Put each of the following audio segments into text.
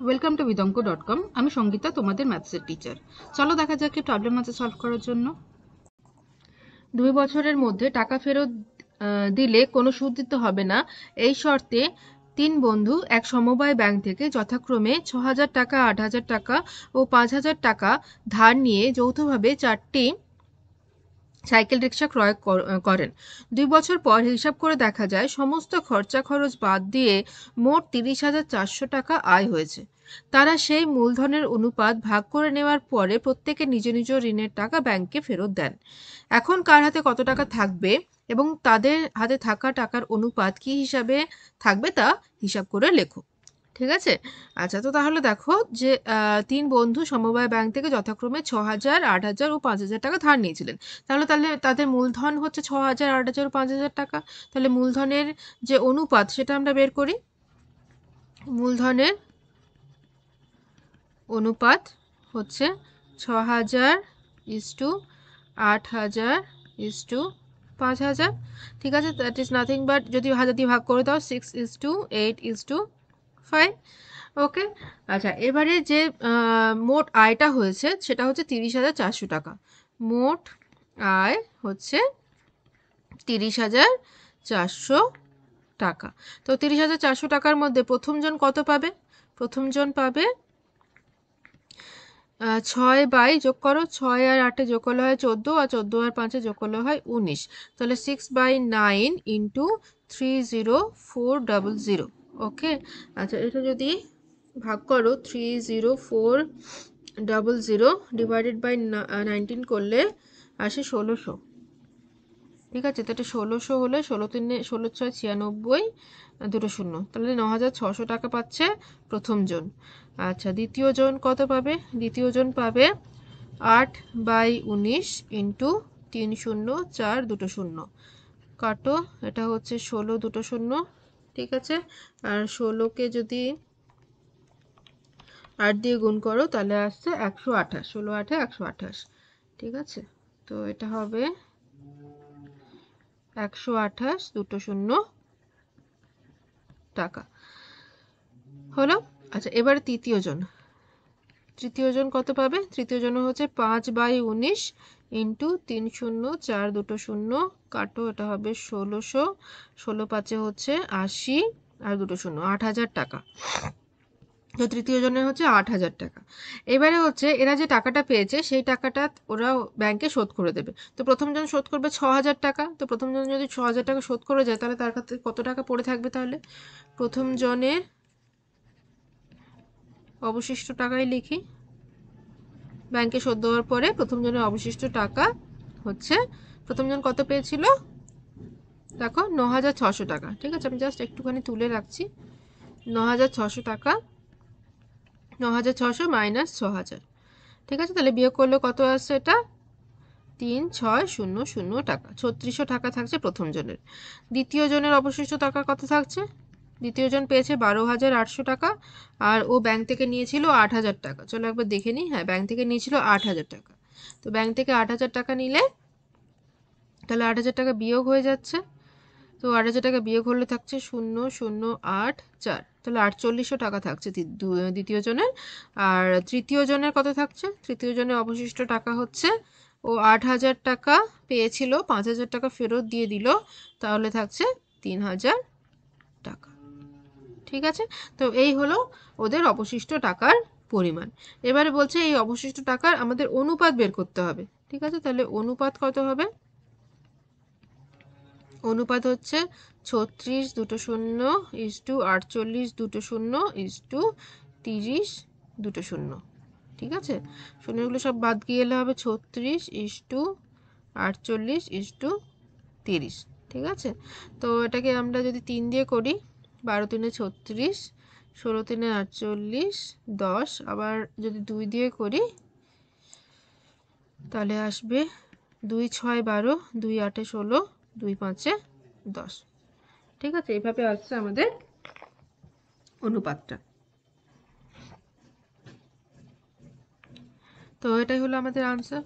Welcome to বিদঙ্ক.com। আমি সঙ্গীতা, তোমাদের ম্যাথসের teacher. চলো দেখা যাক কি প্রবলেম আছে সলভ করার জন্য। 2 বছরের মধ্যে টাকা ফেরত দিলে কোনো সুদ দিতে হবে না, এই শর্তে 3 বন্ধু এক সমবায় ব্যাংক থেকে যথাক্রমে 6,000 টাকা, 8,000 টাকা ও 5,000 টাকা ধার নিয়ে যৌথভাবে 4টি সাইকেল রিক্সা ক্রয় করেন। 2 বছর পর হিসাব করে দেখা যায় সমস্ত খরচা খরচ বাদ দিয়ে মোট 30,400 টাকা আয় হয়েছে। তারা সেই মূলধনের অনুপাত ভাগ করে নেওয়ার পরে প্রত্যেকে নিজ নিজ ঋণের টাকা ব্যাংকে ফেরত দেন। এখন কার হাতে কত টাকা থাকবে এবং তাদের হাতে থাকা টাকার অনুপাত কি হিসাবে থাকবে তা হিসাব করে লেখো। ঠিক আছে। আচ্ছা, তো তাহলে দেখো যে 3 বন্ধু সমবায় ব্যাংক থেকে যথাক্রমে 6,000, 8,000 ও 5,000 টাকা ধার নিয়েছিলেন। তাহলে তাদের মূলধন হচ্ছে 6,000, 8,000 ও 5,000 টাকা। তাহলে মূলধনের যে অনুপাত সেটা আমরা বের করি। মূলধনের অনুপাত হচ্ছে 6,000 = 8,000 = 5,000। ঠিক আছে, দ্যাট ইজ নাথিং বাট, যদি 1000 দিয়ে ভাগ করে দাও 6:8:5। ওকে। আচ্ছা, এবারে যে মোট আয়টা হয়েছে সেটা হচ্ছে 30,400 টাকা। মোট আয় হচ্ছে 30,400 টাকা। তো 30,400 টাকার মধ্যে প্রথমজন কত পাবে? প্রথমজন পাবে 6 বাই যোগ করো, 6 আর 8 যোগ করলে হয় 14, আর 14 আর 5 যোগ করলে হয় 19। তাহলে 6/9 ইন্টু 30400। ওকে। আচ্ছা, এটা যদি ভাগ করো 30400 ডিভাইডেড বাই 19 করলে আসে 1600। ঠিক আছে, তো এটা 1600 হলে 16×3 = 96, 2 শূন্য, তাহলে 9,600 টাকা পাচ্ছে প্রথম জন। আচ্ছা, দ্বিতীয় জন কত পাবে? দ্বিতীয় জন পাবে 8/19 ইন্টু 304, 2 শূন্য, কাটো, এটা হচ্ছে 16, 2 শূন্য। ঠিক আছে, আর 16কে যদি 8 দিয়ে গুণ করো তাহলে আসছে 128, 16 8 128। ঠিক আছে, তো এটা হবে 128, 2 শূন্য টাকা হলো। আচ্ছা, এবারে তৃতীয় জন। তৃতীয় জন কত পাবে? তৃতীয় জন হচ্ছে 5/19 ইন্টু 304, 2 শূন্য, কাটো, এটা হবে 1600, 16 5 হচ্ছে 80, আর 2 শূন্য, 8,000 টাকা। তো তৃতীয় জনের হচ্ছে 8,000 টাকা। এবারে হচ্ছে এরা যে টাকাটা পেয়েছে সেই টাকাটা ওরা ব্যাংকে শোধ করে দেবে। তো প্রথমজন শোধ করবে 6,000 টাকা। তো প্রথমজন যদি 6,000 টাকা শোধ করে যায় তাহলে তার কাছে কত টাকা পড়ে থাকবে? তাহলে প্রথম জনের অবশিষ্ট টাকাই লিখি। ব্যাংকে শোধ দেওয়ার পরে প্রথম জনের অবশিষ্ট টাকা হচ্ছে, প্রথমজন কত পেয়েছিল দেখো 9,600 টাকা। ঠিক আছে, আমি জাস্ট একটুখানি তুলে রাখছি। 9,600 টাকা, 9,600 মাইনাস 6,000। ঠিক আছে, তাহলে বিয়োগ করলে কত আসছে? এটা 3,600 টাকা। 3600 টাকা থাকছে প্রথম জনের। দ্বিতীয় জনের অবশিষ্ট টাকা কত থাকছে? দ্বিতীয় জন পেয়েছে 12,800 টাকা, আর ও ব্যাংক থেকে নিয়েছিল 8,000 টাকা। চলো একবার দেখে নিই। হ্যাঁ, ব্যাংক থেকে নিয়েছিল 8,000 টাকা। তো ব্যাংক থেকে 8,000 টাকা নিলে তাহলে 8,000 টাকা বিয়োগ হয়ে যাচ্ছে। তো 8,000 টাকা বিয়োগ হলে থাকছে 0,084, তাহলে 4,800 টাকা থাকছে দ্বিতীয় জনের। আর তৃতীয় জনের কত থাকছে? তৃতীয় জনের অবশিষ্ট টাকা হচ্ছে, ও 8,000 টাকা পেয়েছিল, 5,000 টাকা ফেরত দিয়ে দিল, তাহলে থাকছে 3,000 টাকা। ঠিক আছে, তো এই হলো ওদের অবশিষ্ট টাকার পরিমাণ। এবারে বলছে এই অবশিষ্ট টাকার আমাদের অনুপাত বের করতে হবে। ঠিক আছে, তাহলে অনুপাত কত হবে? অনুপাত হচ্ছে 36, 2 শূন্য = 48, 2 শূন্য = 30, 2 শূন্য। ঠিক আছে, শূন্যগুলো সব বাদ গিয়ে এলে হবে 36 = 48 = 30। ঠিক আছে, তো এটাকে আমরা যদি 3 দিয়ে করি, 12 3 36, 16 3 48, 10, আবার যদি 2 দিয়ে করি তাহলে আসবে 2 6 12, 2 8 16, 2 5 10। ঠিক আছে, এইভাবে আসছে আমাদের অনুপাতটা। তো এটাই হলো আমাদের answer.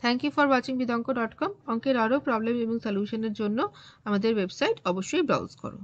Thank you for watching বিদঙ্ক.com। অঙ্কের আরও প্রবলেম এবং সলিউশনের জন্য আমাদের ওয়েবসাইট অবশ্যই ব্রাউজ করো।